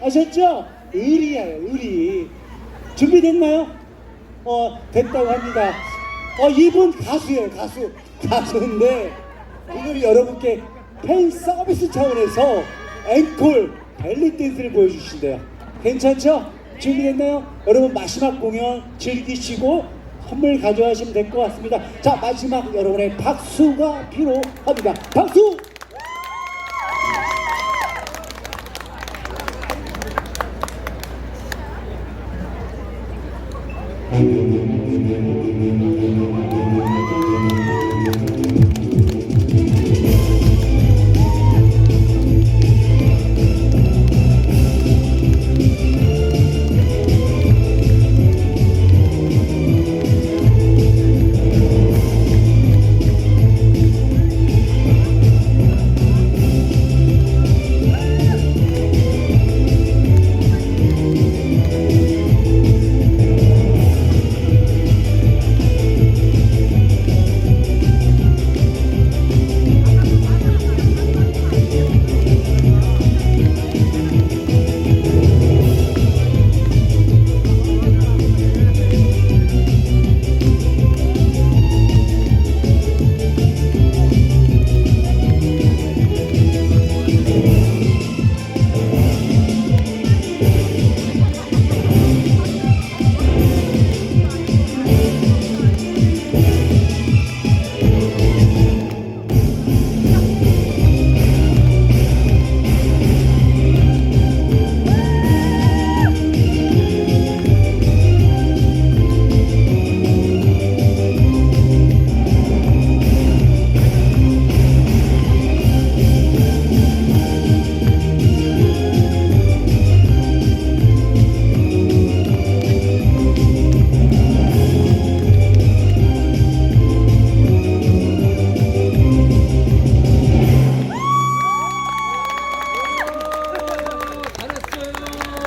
아셨죠? 의리예요, 의리. 준비됐나요? 됐다고 합니다. 이분 가수예요, 가수. 가수인데 오늘 여러분께 팬 서비스 차원에서 앵콜 밸리댄스를 보여주신대요. 괜찮죠? 준비됐나요? 여러분 마지막 공연 즐기시고 선물 가져가시면 될 것 같습니다. 자, 마지막 여러분의 박수가 필요합니다. 박수!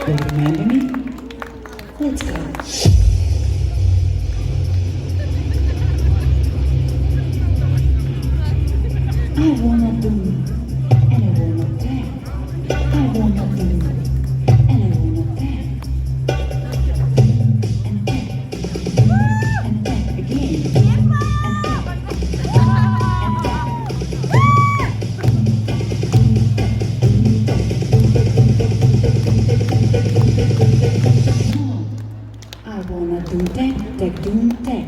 Remember me? Let's go. I wanna do, and I wanna dance. I wanna do, and I wanna dance. And that again. I wanna do that, do that.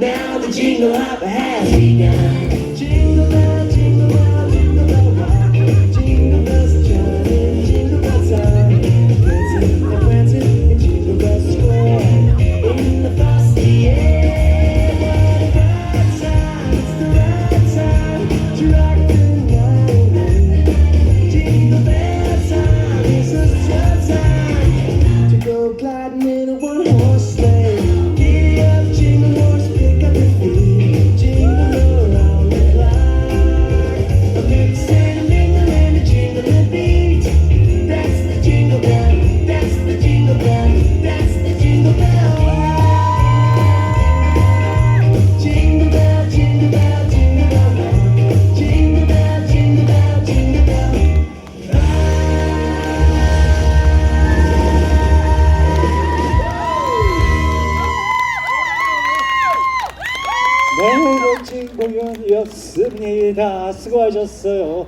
Now the jingle hop has begun. Jingle bell, jingle bell, jingle bell rock. Jingle bells are chiming, jingle bell time. Dancing and prancing in Jingle Bell Square. In the frosty air, what a bright time! It's the right time to rock the night. Jingle bell time is a time to go gliding in a one-horse sleigh. Giddy up, jingle horse, pick up your feet. Jingle around the clock. A mix and a mingle and a jingling beat. That's the jingle bell, that's the jingle bell, that's the jingle bell. Jingle bell, jingle bell, jingle bell rock. Jingle bell, jingle bell, jingle bell. 네, 멋진 공연이었습니다. 수고하셨어요.